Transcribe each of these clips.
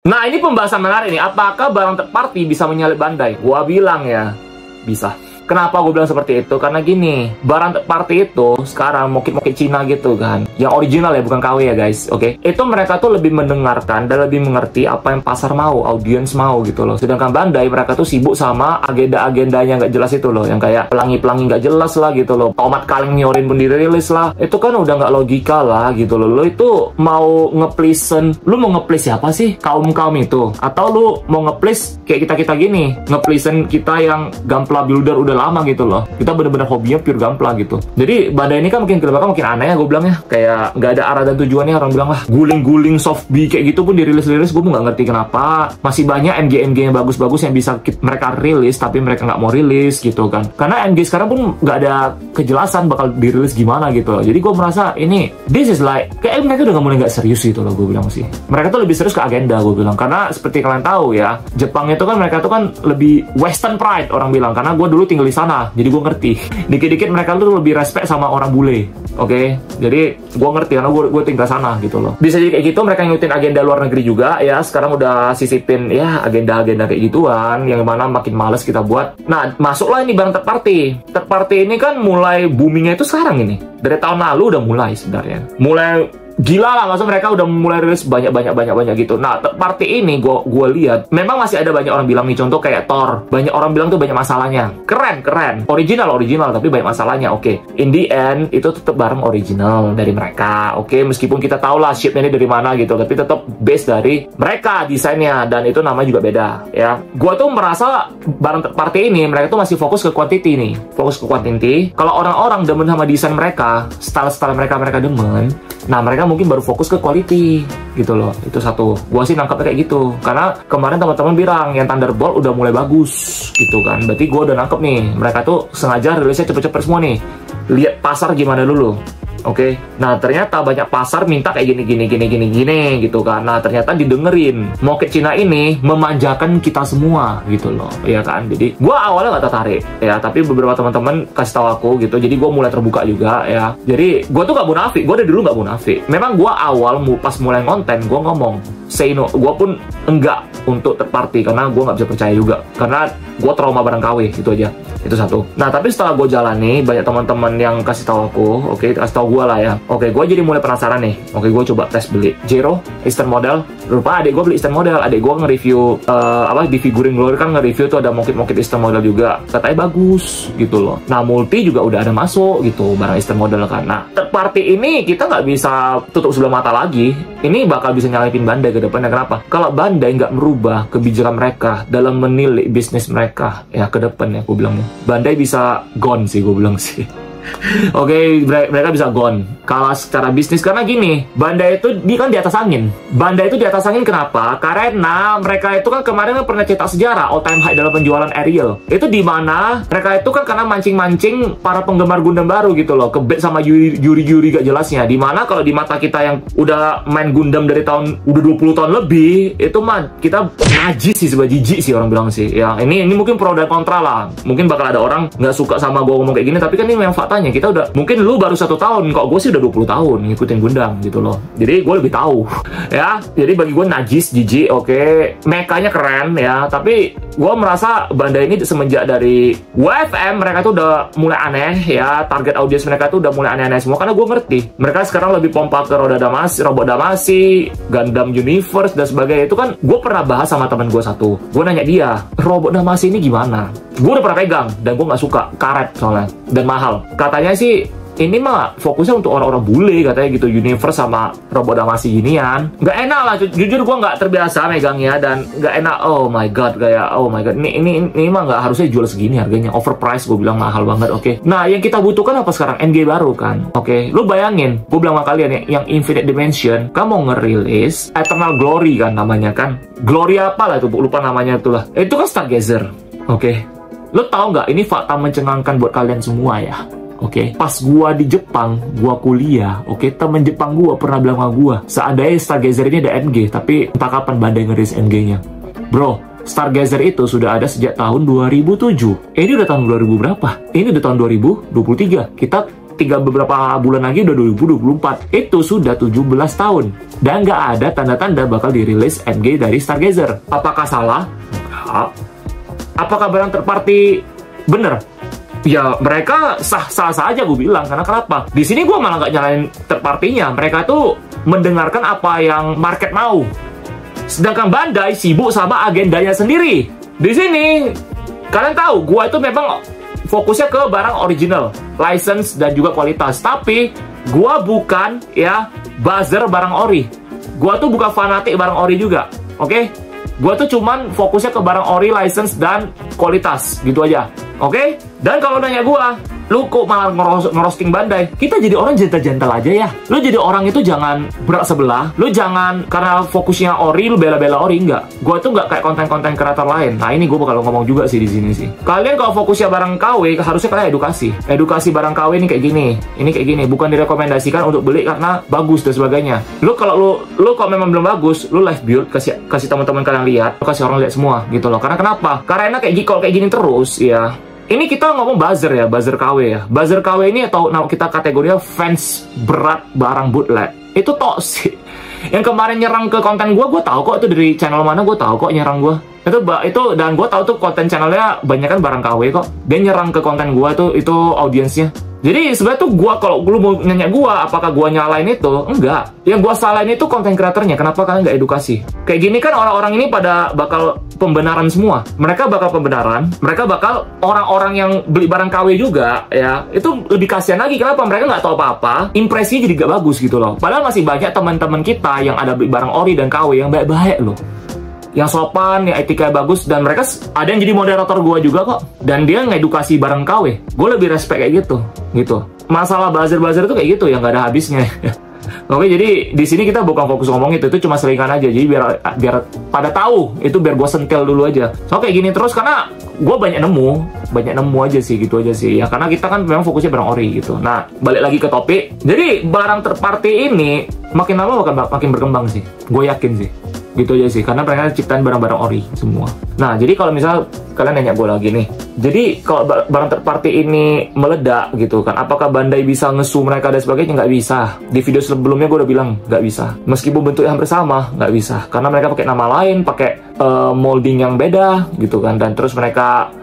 Nah, ini pembahasan menarik nih. Apakah barang third party bisa menyalip Bandai? Gua bilang ya, bisa. Kenapa gue bilang seperti itu? Karena gini, barang third party itu sekarang mokit-mokit Cina gitu kan, yang original ya, bukan KW ya guys, oke? Itu mereka tuh lebih mendengarkan dan lebih mengerti apa yang pasar mau, audiens mau gitu loh. Sedangkan Bandai, mereka tuh sibuk sama agenda-agendanya nggak jelas itu loh, yang kayak pelangi-pelangi nggak jelas lah gitu loh. Tomat kaleng nyorin pun dirilis lah. Itu kan udah nggak logika lah gitu loh. Lo itu mau nge-pleasen, lu mau nge-please siapa sih? Kaum-kaum itu? Atau lu mau nge-please kayak kita-kita gini, nge-pleasen kita yang Gampla builder udah lama gitu loh. Kita bener-bener hobinya pure Gampla gitu. Jadi Bandai ini kan makin kedepannya makin aneh ya, gue bilang ya. Kayak nggak ada arah dan tujuannya. Orang bilang lah guling-guling soft B kayak gitu pun dirilis-rilis. Gue pun nggak ngerti kenapa. Masih banyak MG-MG yang bagus-bagus yang bisa mereka rilis tapi mereka nggak mau rilis gitu kan. Karena MG sekarang pun nggak ada kejelasan bakal dirilis gimana gitu loh. Jadi gue merasa ini this is like kayak mereka udah mulai nggak serius gitu loh, gue bilang sih. Mereka tuh lebih serius ke agenda, gue bilang. Karena seperti kalian tahu ya, Jepang itu kan mereka tuh kan lebih Western pride orang bilang. Karena gue dulu tinggal di sana, jadi gue ngerti. Dikit-dikit mereka tuh lebih respect sama orang bule, oke? Jadi gue ngerti karena gue tinggal sana gitu loh. Bisa jadi kayak gitu, mereka ngikutin agenda luar negeri juga ya. Sekarang udah sisipin ya agenda-agenda kayak gituan, yang mana makin males kita buat. Nah, masuklah ini barang third party. Third party ini kan mulai boomingnya itu sekarang ini. Dari tahun lalu udah mulai sebenarnya. Mulai gila lah, maksudnya mereka udah mulai rilis banyak gitu. Nah, third party ini gue lihat memang masih ada banyak orang bilang nih, contoh kayak Thor, banyak orang bilang tuh banyak masalahnya. Keren, original tapi banyak masalahnya. Oke, in the end itu tetap barang original dari mereka. Oke, meskipun kita tahu lah shipnya ini dari mana gitu, tapi tetap base dari mereka desainnya, dan itu namanya juga beda ya. Gue tuh merasa barang third party ini mereka tuh masih fokus ke quantity nih, fokus ke quantity. Kalau orang-orang demen sama desain mereka, style mereka demen, nah mereka mungkin baru fokus ke quality gitu loh. Itu satu. Gua sih nangkepnya kayak gitu. Karena kemarin teman-teman bilang yang Thunderbolt udah mulai bagus gitu kan. Berarti gua udah nangkep nih. Mereka tuh sengaja rilisnya cepet-cepet semua nih. Lihat pasar gimana dulu. Oke, nah ternyata banyak pasar minta kayak gini gitu kan. Nah ternyata didengerin. Mokit Cina ini memanjakan kita semua gitu loh, ya kan. Jadi gua awalnya gak tertarik ya, tapi beberapa teman-teman kasih tahu aku gitu. Jadi gua mulai terbuka juga ya. Jadi gua tuh gak munafik, gua dari dulu gak munafik. Memang gua awal pas mulai konten gua ngomong say no. Gua pun enggak untuk third party karena gua nggak bisa percaya juga. Karena gua trauma barang KW, itu aja. Itu satu. Nah tapi setelah gue jalani, banyak teman-teman yang kasih tahu aku, oke, kasih tahu gue lah ya. Oke, gue jadi mulai penasaran nih. Oke, gue coba tes beli Zero Eastern model. Rupa adik gue beli Eastern model. Adik gue nge-review di Figuring Glory kan nge-review tuh ada mokit-mokit Eastern model juga. Katanya bagus gitu loh. Nah multi juga udah ada masuk gitu barang Eastern model kan. Nah third party ini kita nggak bisa tutup sebelah mata lagi. Ini bakal bisa nyalipin Bandai ke depannya. Kenapa? Kalau Bandai nggak merubah kebijakan mereka dalam menilik bisnis mereka ya ke depannya, aku bilangnya Bandai bisa gone sih, gue bilang sih. Oke, mereka bisa gone kalah secara bisnis. Karena gini, Bandai itu dia kan di atas angin. Bandai itu di atas angin kenapa? Karena mereka itu kan kemarin kan pernah cetak sejarah all time high dalam penjualan Ariel. Itu di mana mereka itu kan karena mancing-mancing para penggemar Gundam baru gitu loh, kebet sama Yuri gak jelasnya. Dimana kalau di mata kita yang udah main Gundam dari tahun udah 20 tahun lebih, itu mah kita najis sih, sebagai jijik sih orang bilang sih. Ya ini mungkin pro dan kontra lah. Mungkin bakal ada orang nggak suka sama gue ngomong kayak gini, tapi kan ini memang faktanya. Kita udah, mungkin lu baru 1 tahun, kok gue sih udah 20 tahun ngikutin Gundam gitu loh. Jadi gue lebih tahu ya. Jadi bagi gue najis, jijik. Oke, mekanya keren ya, tapi gue merasa Bandai ini semenjak dari WFM mereka tuh udah mulai aneh ya. Target audiens mereka tuh udah mulai aneh-aneh semua. Karena gue ngerti mereka sekarang lebih pompa ke Robot Damasi, Gundam Universe dan sebagainya. Itu kan gue pernah bahas sama teman gue satu. Gue nanya dia, Robot Damasi ini gimana? Gue udah pernah pegang dan gue nggak suka, karet soalnya dan mahal. Katanya sih ini mah fokusnya untuk orang-orang bule katanya gitu, Universe sama Robot Damasi ginian. Nggak enak lah, jujur gue nggak terbiasa megangnya dan nggak enak. Oh my god, kayak oh my god, ini mah nggak harusnya jual segini harganya, overpriced, gue bilang mahal banget. Oke, nah yang kita butuhkan apa sekarang? NG baru kan. Oke, lu bayangin, gue bilang sama kalian ya, yang Infinite Dimension kamu ngerilis Eternal Glory kan namanya kan, Glory apa lah itu, lupa namanya itulah. Itu kan Stargazer. Oke, lo tau nggak, ini fakta mencengangkan buat kalian semua ya. Oke, pas gua di Jepang, gua kuliah, oke, temen Jepang gua pernah bilang sama gua, seandainya Stargazer ini ada NG, tapi entah kapan Bandai ngerilis NG-nya. Bro, Stargazer itu sudah ada sejak tahun 2007. Ini udah tahun 2000 berapa? Ini udah tahun 2023. Kita beberapa bulan lagi udah 2024. Itu sudah 17 tahun. Dan nggak ada tanda-tanda bakal dirilis MG dari Stargazer. Apakah salah? Enggak. Apakah barang third party bener? Ya mereka sah-sah saja gue bilang. Karena kenapa? Di sini gue malah nggak nyalain third party-nya. Mereka tuh mendengarkan apa yang market mau. Sedangkan Bandai sibuk sama agendanya sendiri. Di sini kalian tahu, gue itu memang fokusnya ke barang original, license dan juga kualitas. Tapi gue bukan ya buzzer barang ori. Gue tuh bukan fanatik barang ori juga. Oke? Gue tuh cuman fokusnya ke barang ori, license dan kualitas gitu aja. Oke? Dan kalau nanya gue, lu kok malah ngerosting Bandai? Kita jadi orang gentle-gentle aja ya. Lu jadi orang itu jangan berak sebelah. Lu jangan karena fokusnya ori, lu bela-bela ori, enggak. Gue tuh nggak kayak konten-konten kreator lain. Nah ini gue bakal ngomong juga sih di sini sih. Kalian kalau fokusnya barang KW, harusnya kalian edukasi. Edukasi barang KW ini kayak gini. Ini kayak gini. Bukan direkomendasikan untuk beli karena bagus dan sebagainya. Lu kalau memang belum bagus, lu live build, kasih teman-teman kalian lihat, kasih orang lihat semua gitu loh. Karena kenapa? Karena kalau kayak gini terus ya. Ini kita ngomong buzzer ya, buzzer KW ya. Buzzer KW ini atau kita kategorinya fans berat barang bootleg. Itu toksik. Yang kemarin nyerang ke konten gue tahu kok itu dari channel mana, gue tahu kok nyerang gue. Itu dan gue tahu tuh konten channelnya banyak kan barang KW kok. Dia nyerang ke konten gue tuh, itu audiensnya. Jadi sebenarnya tuh gue, kalau lu mau nanya gue apakah gue nyalain itu, enggak. Yang gue salahin itu konten kreatornya. Kenapa kalian nggak edukasi? Kayak gini kan orang-orang ini pada bakal pembenaran semua. Mereka bakal pembenaran. Mereka bakal orang-orang yang beli barang KW juga ya. Itu lebih kasihan lagi. Kenapa? Mereka nggak tahu apa-apa. Impresinya jadi gak bagus gitu loh. Padahal masih banyak teman-teman kita yang ada beli barang ori dan KW yang baik-baik loh. Yang sopan, yang etika bagus, dan mereka ada yang jadi moderator gue juga kok. Dan dia ngedukasi barang KW. Gue lebih respect kayak gitu. Masalah buzzer-buzzer itu kayak gitu ya, nggak ada habisnya. Oke, jadi di sini kita bukan fokus ngomong itu cuma selingan aja. Jadi biar pada tahu, itu biar gue sentil dulu aja. Kayak gini terus karena gue banyak nemu aja sih gitu aja sih ya. Karena kita kan memang fokusnya barang ori gitu. Nah, balik lagi ke topik. Jadi barang third party ini makin lama makin berkembang sih. Gue yakin sih. Gitu aja sih, karena mereka ciptain barang-barang ori semua. Nah, jadi kalau misal kalian nanya gue lagi nih, jadi kalau barang third party ini meledak gitu kan, apakah Bandai bisa ngesu mereka dan sebagainya? Nggak bisa. Di video sebelumnya gue udah bilang nggak bisa. Meskipun bentuknya hampir sama, nggak bisa. Karena mereka pakai nama lain, pakai molding yang beda gitu kan, dan terus mereka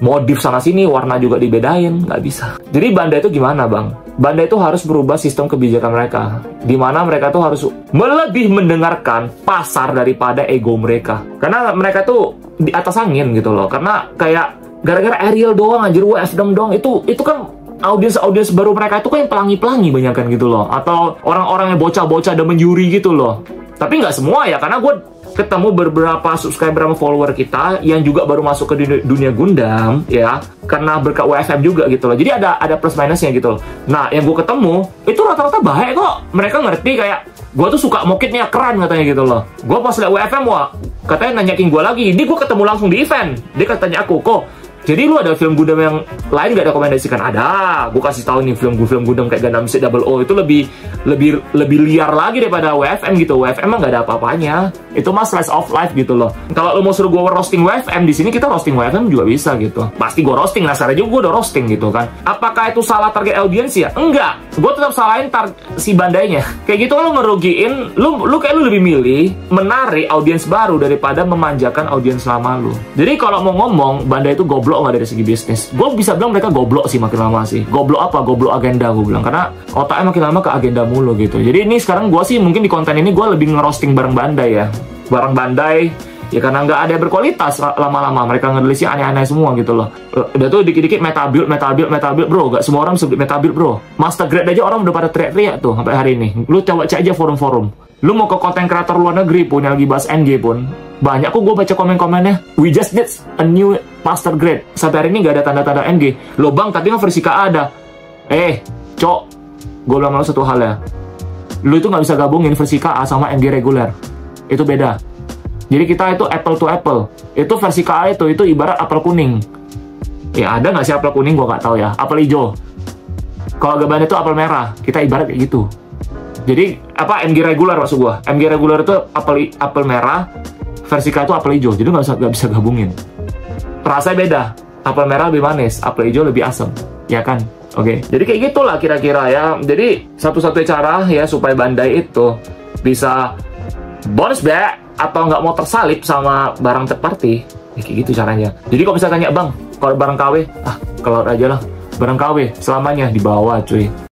modif sana sini, warna juga dibedain, nggak bisa. Jadi Bandai itu gimana bang? Bandai itu harus berubah sistem kebijakan mereka, di mana mereka tuh harus lebih mendengarkan pasar daripada ego mereka. Karena mereka tuh di atas angin gitu loh. Karena kayak gara-gara Ariel doang, anjir, WFDM doang, itu kan audiens baru mereka itu kan yang pelangi-pelangi banyak kan gitu loh. Atau orang-orang yang bocah-bocah dan menjuri gitu loh. Tapi nggak semua ya, karena gue ketemu beberapa subscriber sama follower kita yang juga baru masuk ke dunia Gundam ya, karena berkat WFM juga gitu loh. Jadi ada plus minusnya gitu loh. Nah, yang gue ketemu itu rata-rata baik kok. Mereka ngerti kayak gue tuh suka mokitnya, keren katanya gitu loh. Gue pas liat WFM, wah, katanya nanyakin gue lagi. Ini gue ketemu langsung di event. Dia katanya aku, kok jadi lu ada film Gundam yang lain gak rekomendasikan? Ada. Gue kasih tahu nih film Gundam kayak Gundam Seed Double O itu lebih liar lagi daripada WFM gitu. WFM emang gak ada apa-apanya. Itu mah slice of life gitu loh. Kalau lu mau suruh gue roasting WFM, di sini kita roasting WFM juga bisa gitu. Pasti gue roasting, Nasar aja gue udah roasting gitu kan. Apakah itu salah target audiens ya? Enggak. Gue tetap salahin si Bandainya. Kayak gitu lu ngerugiin, lu kayak lu lebih milih menarik audiens baru daripada memanjakan audiens lama lu. Jadi kalau mau ngomong Bandai itu goblok nggak dari segi bisnis, gue bisa bilang mereka goblok sih makin lama sih. Goblok apa? Goblok agenda gue bilang, karena otaknya makin lama ke agenda mulu gitu. Jadi ini sekarang gue sih mungkin di konten ini gue lebih ngerosting barang Bandai ya, barang Bandai ya, karena nggak ada yang berkualitas. Lama-lama mereka ngerilisnya aneh-aneh semua gitu loh. Udah tuh dikit-dikit metal build bro, gak semua orang bisa beli metal build bro. Master grade aja orang udah pada teriak-teriak tuh sampai hari ini. Lu coba cek aja forum-forum. Lu mau ke konten kreator luar negeri pun yang lagi bahas NG pun, banyak kok gue baca komen-komennya, we just need a new master grade. Sampai hari ini gak ada tanda-tanda NG. Loh bang, tapi kan versi KA ada. Cok, gue bilang satu hal ya, lu itu gak bisa gabungin versi KA sama NG reguler. Itu beda. Jadi kita itu apple to apple. Itu versi KA itu ibarat apel kuning. Ya ada nggak sih apel kuning? Gue nggak tahu ya. Apel hijau. Kalau Gaban itu apel merah. Kita ibarat kayak gitu. Jadi apa MG regular maksud gue? MG regular itu apel merah. Versi KA itu apel hijau. Jadi nggak bisa gabungin. Rasanya beda. Apel merah lebih manis. Apel hijau lebih asam. Ya kan? Oke, jadi kayak gitulah kira-kira ya. Jadi satu-satunya cara ya supaya Bandai itu bisa bonus back atau nggak mau tersalip sama barang third party, ya kayak gitu caranya. Jadi kalau bisa tanya bang, kalau barang KW, keluar aja lah. Barang KW selamanya di bawah cuy.